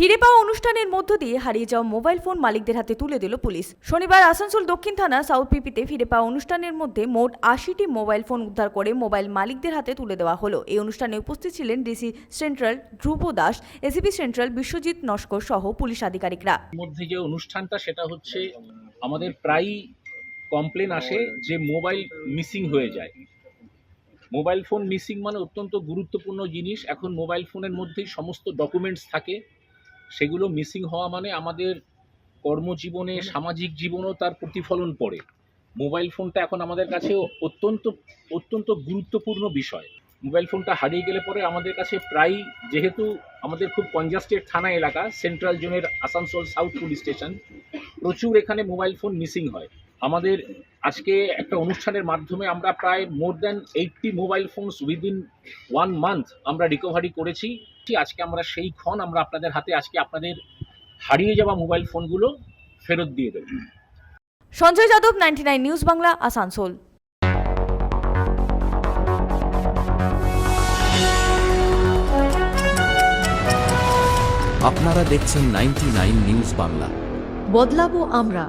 ফিরে পাওয়া অনুষ্ঠানের মধ্য দিয়ে হারিয়ে যাওয়া মোবাইল ফোন মালিকদের হাতে তুলে দিল পুলিশ। শনিবার আসানসোল দক্ষিণ থানা সাউথ পিপিতে ফিরে পাওয়া অনুষ্ঠানের মধ্যে মোট ৮০টি মোবাইল ফোন উদ্ধার করে মোবাইল মালিকদের হাতে তুলে দেওয়া হলো। এই অনুষ্ঠানে উপস্থিত ছিলেন ডিসি সেন্ট্রাল ধ্রুব দাস, এসিপি সেন্ট্রাল বিশ্বজিৎ নস্কর সহ পুলিশ আধিকারিকরা। মধ্যে যে অনুষ্ঠানটা সেটা হচ্ছে আমাদের প্রায় কমপ্লেন আসে যে মোবাইল মিসিং হয়ে যায়। মোবাইল ফোন মিসিং মানে অত্যন্ত গুরুত্বপূর্ণ জিনিস। এখন মোবাইল ফোনের মধ্যেই সমস্ত ডকুমেন্টস থাকে, সেগুলো মিসিং হওয়া মানে আমাদের কর্মজীবনে, সামাজিক জীবনেও তার প্রতিফলন পড়ে। মোবাইল ফোনটা এখন আমাদের কাছে অত্যন্ত অত্যন্ত গুরুত্বপূর্ণ বিষয়। মোবাইল ফোনটা হারিয়ে গেলে পরে আমাদের কাছে প্রায়, যেহেতু আমাদের খুব কনজাস্টেড থানা এলাকা, সেন্ট্রাল জোনের আসানসোল সাউথ পুলিশ স্টেশন, প্রচুর এখানে মোবাইল ফোন মিসিং হয়। আমাদের আজকে একটা অনুষ্ঠানের মাধ্যমে আমরা প্রায় more than 80 mobile phones within 1 month আমরা রিকভারি করেছি। আজকে আমরা সেই ক্ষণ আমরা আপনাদের হাতে আজকে আপনাদের হারিয়ে যাওয়া মোবাইল ফোনগুলো ফেরত দিয়ে দেব। সঞ্জয় যাদব, 99 নিউজ বাংলা, আসানসোল। আপনারা দেখছেন 99 নিউজ বাংলা। বদলাবো আমরা।